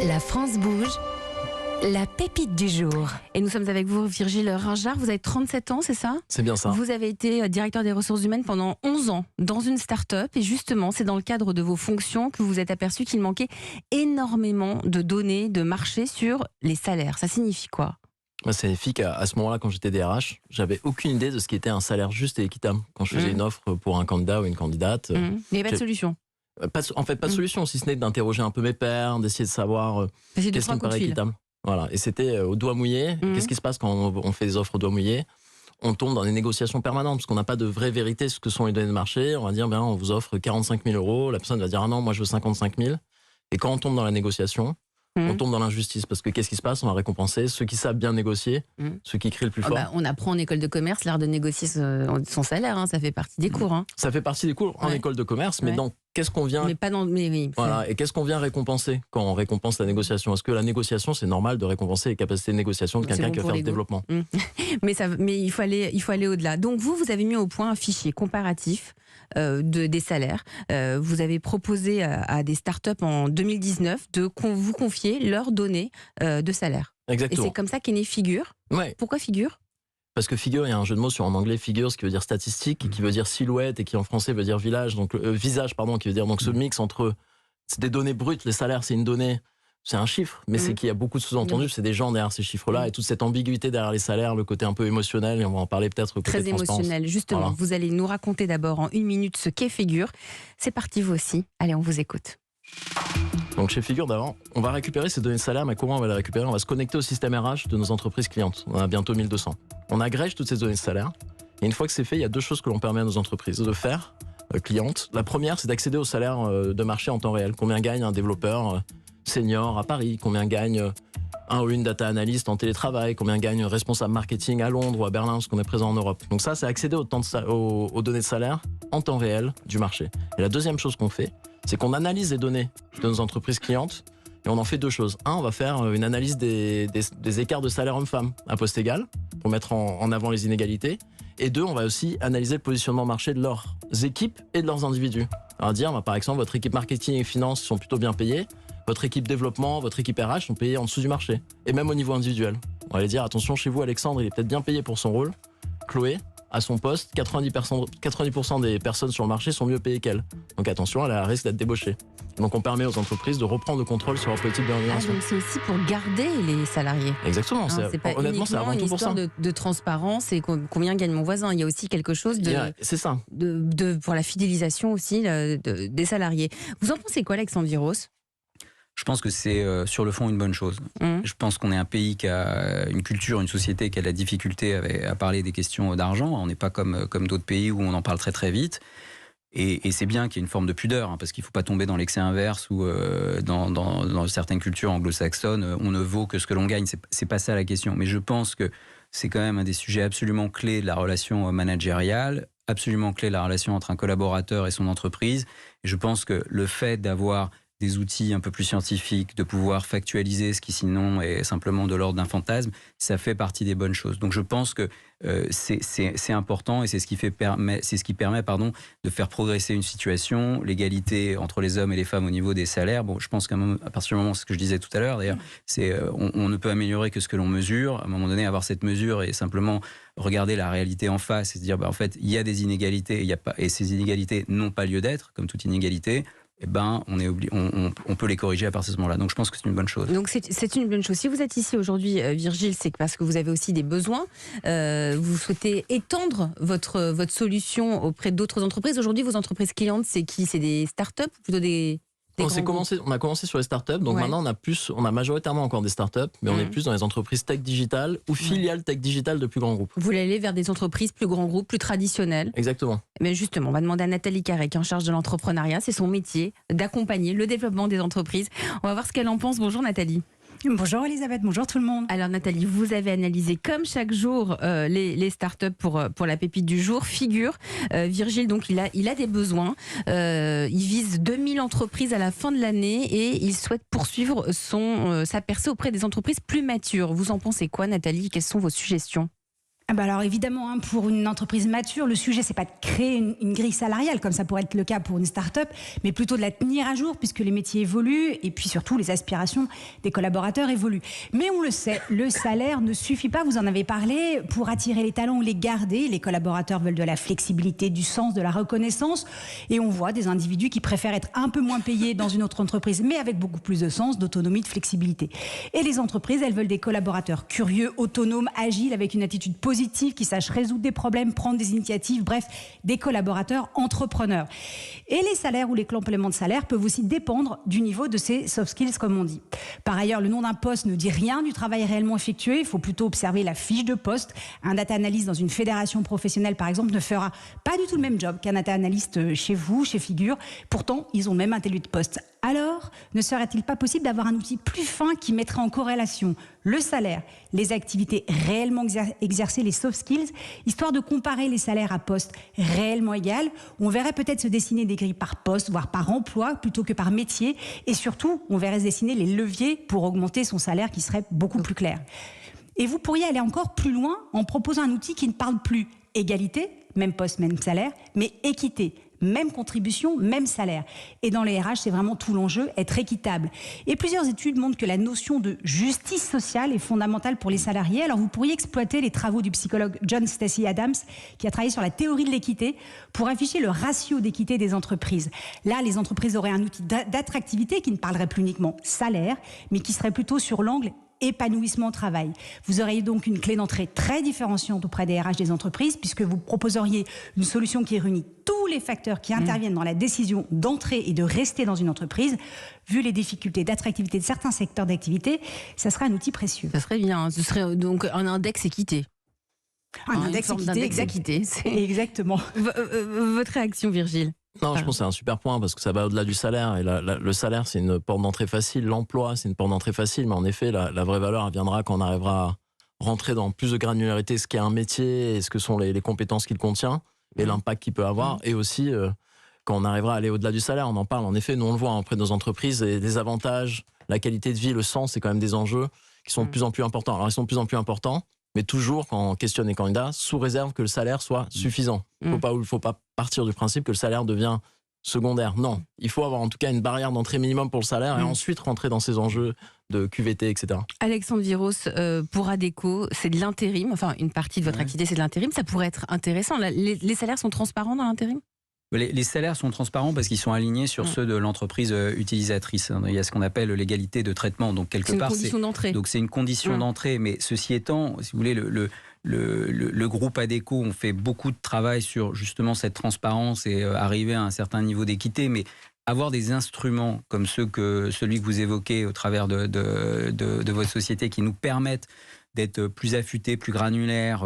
La France bouge, la pépite du jour. Et nous sommes avec vous, Virgile Ringard. Vous avez 37 ans, c'est ça ? C'est bien ça. Vous avez été directeur des ressources humaines pendant 11 ans dans une start-up. Et justement, c'est dans le cadre de vos fonctions que vous vous êtes aperçu qu'il manquait énormément de données de marché sur les salaires. Ça signifie quoi ? Ça signifie qu'à ce moment-là, quand j'étais DRH, j'avais aucune idée de ce qu'était un salaire juste et équitable. Quand je faisais une offre pour un candidat ou une candidate. Il n'y avait pas de solution. Pas de solution, si ce n'est d'interroger un peu mes pairs, d'essayer de savoir qu'est-ce qui me paraît équitable. Voilà. Et c'était au doigt mouillé. Qu'est-ce qui se passe quand on fait des offres au doigt mouillé ? On tombe dans des négociations permanentes parce qu'on n'a pas de vraie vérité sur ce que sont les données de marché. On va dire, on vous offre 45 000 euros. La personne va dire, ah non, moi je veux 55 000. Et quand on tombe dans la négociation, on tombe dans l'injustice parce que qu'est-ce qui se passe ? On va récompenser ceux qui savent bien négocier, ceux qui crient le plus fort. On apprend en école de commerce l'art de négocier son salaire, ça fait partie des cours. Ça fait partie des cours en école de commerce, mais dans qu'est-ce qu'on vient mais pas dans oui, voilà, et qu'est-ce qu'on vient récompenser quand on récompense la négociation ? Est-ce que la négociation, c'est normal de récompenser les capacités de négociation de quelqu'un qui va faire du développement ? Mais il faut aller au-delà. Donc vous avez mis au point un fichier comparatif des salaires. Vous avez proposé à des startups en 2019 de vous confier leurs données de salaire. Exactement. Et c'est comme ça qu'est né Figure. Ouais. Pourquoi Figure ? Parce que figure, il y a un jeu de mots sur en anglais figure, ce qui veut dire statistique, qui veut dire silhouette et qui en français veut dire visage, donc qui veut dire donc ce mix entre c'est des données brutes, les salaires c'est une donnée, c'est un chiffre, mais c'est qu'il y a beaucoup de sous-entendus, c'est des gens derrière ces chiffres-là et toute cette ambiguïté derrière les salaires, le côté un peu émotionnel, et on va en parler peut-être côté très émotionnel. Justement, voilà. Vous allez nous raconter d'abord en 1 minute ce qu'est Figure. C'est parti vous aussi. Allez, on vous écoute. Donc chez Figure d'avant, on va récupérer ces données de salaire, mais comment on va les récupérer ? On va se connecter au système RH de nos entreprises clientes. On en a bientôt 1200. On agrège toutes ces données de salaire. Et une fois que c'est fait, il y a 2 choses que l'on permet à nos entreprises de faire, clientes. La première, c'est d'accéder au salaire de marché en temps réel. Combien gagne un développeur senior à Paris ? Combien gagne un ou une data analyst en télétravail ? Combien gagne un responsable marketing à Londres ou à Berlin, parce qu'on est présent en Europe. Donc ça, c'est accéder aux données de salaire en temps réel du marché. Et la deuxième chose qu'on fait, c'est qu'on analyse les données de nos entreprises clientes et on en fait 2 choses. Un, on va faire une analyse des écarts de salaire homme-femme à poste égal pour mettre en avant les inégalités. Et 2, on va aussi analyser le positionnement marché de leurs équipes et de leurs individus. On va dire, par exemple, votre équipe marketing et finance sont plutôt bien payées, votre équipe développement, votre équipe RH sont payées en dessous du marché. Et même au niveau individuel. On va aller dire, attention, chez vous, Alexandre, il est peut-être bien payé pour son rôle. Chloé, à son poste, 90% des personnes sur le marché sont mieux payées qu'elle. Donc attention, elle a un risque d'être débauchée. Donc on permet aux entreprises de reprendre le contrôle sur leur politique de rémunération. Donc c'est aussi pour garder les salariés. Exactement. C'est pas honnêtement, c'est avant tout pour ça. Une histoire de transparence et combien gagne mon voisin. Il y a aussi quelque chose c'est ça. Pour la fidélisation aussi des salariés. Vous en pensez quoi, Alexandre Viros ? Je pense que c'est sur le fond une bonne chose. Je pense qu'on est un pays qui a une culture, une société qui a de la difficulté à parler des questions d'argent. On n'est pas comme d'autres pays où on en parle très très vite. Et c'est bien qu'il y ait une forme de pudeur, parce qu'il ne faut pas tomber dans l'excès inverse où dans certaines cultures anglo-saxonnes, on ne vaut que ce que l'on gagne. C'est pas ça la question. Mais je pense que c'est quand même un des sujets absolument clés de la relation managériale, absolument clé de la relation entre un collaborateur et son entreprise. Et je pense que le fait d'avoir des outils un peu plus scientifiques, de pouvoir factualiser ce qui sinon est simplement de l'ordre d'un fantasme, ça fait partie des bonnes choses. Donc je pense que c'est important et c'est ce qui permet de faire progresser une situation, l'égalité entre les hommes et les femmes au niveau des salaires. Bon, je pense qu'à partir du moment, c'est ce que je disais tout à l'heure d'ailleurs, c'est on ne peut améliorer que ce que l'on mesure. À un moment donné, avoir cette mesure et simplement regarder la réalité en face et se dire en fait il y a des inégalités et ces inégalités n'ont pas lieu d'être, comme toute inégalité. On peut les corriger à partir de ce moment-là. Donc je pense que c'est une bonne chose. Donc c'est une bonne chose. Si vous êtes ici aujourd'hui, Virgile, c'est parce que vous avez aussi des besoins. Vous souhaitez étendre votre solution auprès d'autres entreprises. Aujourd'hui, vos entreprises clientes, c'est qui ? C'est des startups ou plutôt des on a commencé sur les startups, donc maintenant on a majoritairement encore des startups, mais on est plus dans les entreprises tech digitales ou filiales tech digitales de plus grands groupes. Vous voulez aller vers des entreprises plus grands groupes, plus traditionnelles. Exactement. Mais justement, on va demander à Nathalie Carré, qui est en charge de l'entrepreneuriat. C'est son métier d'accompagner le développement des entreprises. On va voir ce qu'elle en pense. Bonjour Nathalie. Bonjour Elisabeth, bonjour tout le monde. Alors Nathalie, vous avez analysé comme chaque jour les startups pour la pépite du jour. Figure, Virgile, donc il a des besoins. Il vise 2000 entreprises à la fin de l'année et il souhaite poursuivre sa percée auprès des entreprises plus matures. Vous en pensez quoi Nathalie ? Quelles sont vos suggestions ? Alors évidemment, pour une entreprise mature, le sujet, c'est pas de créer une grille salariale, comme ça pourrait être le cas pour une start-up, mais plutôt de la tenir à jour, puisque les métiers évoluent, et puis surtout les aspirations des collaborateurs évoluent. Mais on le sait, le salaire ne suffit pas, vous en avez parlé, pour attirer les talents ou les garder. Les collaborateurs veulent de la flexibilité, du sens, de la reconnaissance, et on voit des individus qui préfèrent être un peu moins payés dans une autre entreprise, mais avec beaucoup plus de sens, d'autonomie, de flexibilité. Et les entreprises, elles veulent des collaborateurs curieux, autonomes, agiles, avec une attitude positive, qui sachent résoudre des problèmes, prendre des initiatives, bref, des collaborateurs entrepreneurs. Et les salaires ou les compléments de salaire peuvent aussi dépendre du niveau de ces soft skills, comme on dit. Par ailleurs, le nom d'un poste ne dit rien du travail réellement effectué. Il faut plutôt observer la fiche de poste. Un data analyst dans une fédération professionnelle, par exemple, ne fera pas du tout le même job qu'un data analyst chez vous, chez Figure. Pourtant, ils ont même un tel de poste. Alors, ne serait-il pas possible d'avoir un outil plus fin qui mettrait en corrélation le salaire, les activités réellement exercées, les soft skills, histoire de comparer les salaires à poste réellement égal, où on verrait peut-être se dessiner des grilles par poste, voire par emploi, plutôt que par métier, et surtout, on verrait se dessiner les leviers pour augmenter son salaire qui serait beaucoup plus clair. Et vous pourriez aller encore plus loin en proposant un outil qui ne parle plus égalité, même poste, même salaire, mais équité. Même contribution, même salaire. Et dans les RH, c'est vraiment tout l'enjeu, être équitable. Et plusieurs études montrent que la notion de justice sociale est fondamentale pour les salariés. Alors vous pourriez exploiter les travaux du psychologue John Stacey Adams, qui a travaillé sur la théorie de l'équité, pour afficher le ratio d'équité des entreprises. Là, les entreprises auraient un outil d'attractivité qui ne parlerait plus uniquement salaire, mais qui serait plutôt sur l'angle épanouissement au travail. Vous auriez donc une clé d'entrée très différenciante auprès des RH des entreprises, puisque vous proposeriez une solution qui réunit tous les facteurs qui interviennent dans la décision d'entrer et de rester dans une entreprise. Vu les difficultés d'attractivité de certains secteurs d'activité, ça serait un outil précieux. Ça serait bien. Ce serait donc un index équité. Un index équité. Exactement. Votre réaction, Virgile? Non, je pense que c'est un super point parce que ça va au-delà du salaire. Et le salaire, c'est une porte d'entrée facile. L'emploi, c'est une porte d'entrée facile. Mais en effet, la vraie valeur, elle viendra quand on arrivera à rentrer dans plus de granularité ce qu'est un métier et ce que sont les compétences qu'il contient et l'impact qu'il peut avoir. Et aussi, quand on arrivera à aller au-delà du salaire, on en parle. En effet, nous, on le voit auprès de nos entreprises. Et des avantages, la qualité de vie, le sens, c'est quand même des enjeux qui sont de plus en plus importants. Alors, ils sont de plus en plus importants. Mais toujours, quand on questionne les candidats, sous réserve que le salaire soit suffisant. Il ne faut pas partir du principe que le salaire devient secondaire. Non, il faut avoir en tout cas une barrière d'entrée minimum pour le salaire et ensuite rentrer dans ces enjeux de QVT, etc. Alexandre Viros, pour Adecco, c'est de l'intérim. Enfin, une partie de votre activité, c'est de l'intérim. Ça pourrait être intéressant. Les salaires sont transparents dans l'intérim ? Les salaires sont transparents parce qu'ils sont alignés sur ceux de l'entreprise utilisatrice. Il y a ce qu'on appelle l'égalité de traitement. Donc quelque part, c'est une condition d'entrée. Donc c'est une condition d'entrée. Mais ceci étant, si vous voulez, le groupe Adecco, on fait beaucoup de travail sur justement cette transparence et arriver à un certain niveau d'équité. Mais avoir des instruments comme celui que vous évoquez au travers de votre société qui nous permettent d'être plus affûté, plus granulaire,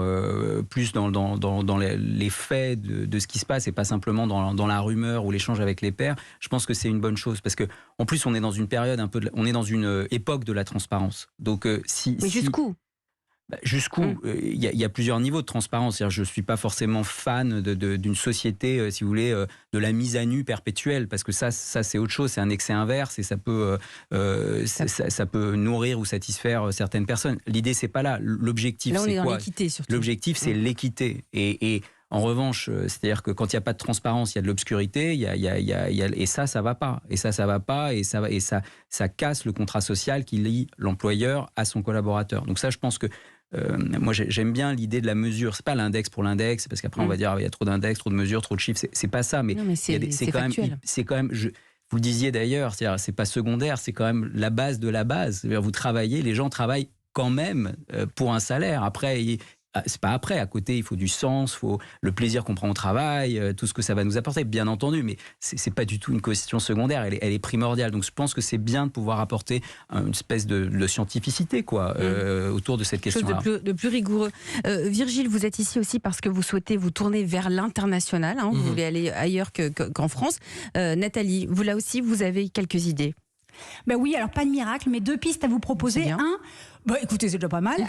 plus dans les faits de ce qui se passe et pas simplement dans la rumeur ou l'échange avec les pairs, je pense que c'est une bonne chose parce que en plus on est dans une période on est dans une époque de la transparence. Donc mais jusqu'où ? Jusqu'où il y a plusieurs niveaux de transparence. Je ne suis pas forcément fan d'une société, si vous voulez, de la mise à nu perpétuelle, parce que ça c'est autre chose, c'est un excès inverse et ça peut nourrir ou satisfaire certaines personnes. L'idée, c'est pas là. L'objectif, c'est quoi ? L'objectif, c'est l'équité. Et en revanche, c'est-à-dire que quand il n'y a pas de transparence, il y a de l'obscurité, et ça va pas. Et ça va pas, et ça casse le contrat social qui lie l'employeur à son collaborateur. Donc ça, je pense que moi, j'aime bien l'idée de la mesure. C'est pas l'index pour l'index, parce qu'après on va dire il y a trop d'index, trop de mesures, trop de chiffres. C'est pas ça, mais c'est quand même. Vous le disiez d'ailleurs, c'est pas secondaire, c'est quand même la base de la base. Vous travaillez, les gens travaillent quand même pour un salaire. Après, c'est pas après. À côté, il faut du sens, il faut le plaisir qu'on prend au travail, tout ce que ça va nous apporter, bien entendu. Mais c'est pas du tout une question secondaire. Elle est primordiale. Donc, je pense que c'est bien de pouvoir apporter une espèce de scientificité, autour de cette question-là. De plus rigoureux. Virgile, vous êtes ici aussi parce que vous souhaitez vous tourner vers l'international. Vous voulez aller ailleurs qu'en France. Nathalie, vous là aussi, vous avez quelques idées. Oui, alors pas de miracle, mais 2 pistes à vous proposer. Écoutez, c'est déjà pas mal.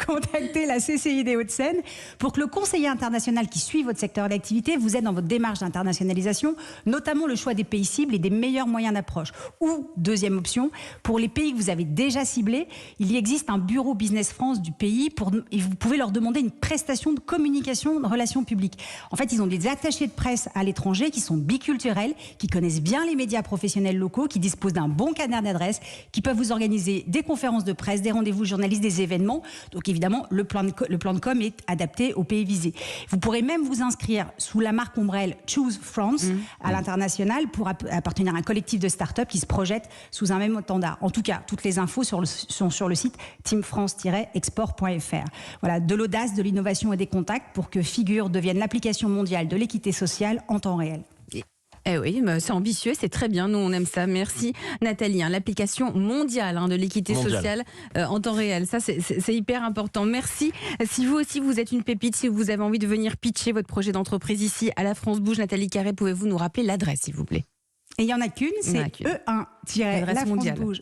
Contactez la CCI des Hauts-de-Seine pour que le conseiller international qui suit votre secteur d'activité vous aide dans votre démarche d'internationalisation, notamment le choix des pays cibles et des meilleurs moyens d'approche. Ou, deuxième option, pour les pays que vous avez déjà ciblés, il y existe un bureau Business France du pays et vous pouvez leur demander une prestation de communication de relations publiques. En fait, ils ont des attachés de presse à l'étranger qui sont biculturels, qui connaissent bien les médias professionnels locaux, qui disposent d'un bon canard d'adresses, qui peuvent vous organiser des conférences de presse, des rendez-vous journalistes, des événements. Donc évidemment, le plan de com est adapté aux pays visés. Vous pourrez même vous inscrire sous la marque ombrelle Choose France à l'international pour appartenir à un collectif de start-up qui se projette sous un même étendard. En tout cas, toutes les infos sont sur le site teamfrance-export.fr. Voilà, de l'audace, de l'innovation et des contacts pour que Figure devienne l'application mondiale de l'équité sociale en temps réel. Eh oui, c'est ambitieux, c'est très bien, nous on aime ça. Merci Nathalie, l'application mondiale de l'équité sociale en temps réel, ça c'est hyper important. Merci. Si vous aussi vous êtes une pépite, si vous avez envie de venir pitcher votre projet d'entreprise ici à la France Bouge, Nathalie Carré, pouvez-vous nous rappeler l'adresse s'il vous plaît? Et il n'y en a qu'une, c'est E1-la France Bouge.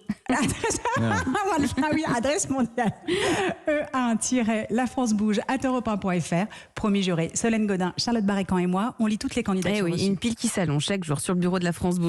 Adresse mondiale. E1-la France Bouge @europe1.fr. Promis juré, Solène Godin, Charlotte Barrécan et moi, on lit toutes les candidatures. Une pile qui s'allonge chaque jour sur le bureau de la France Bouge.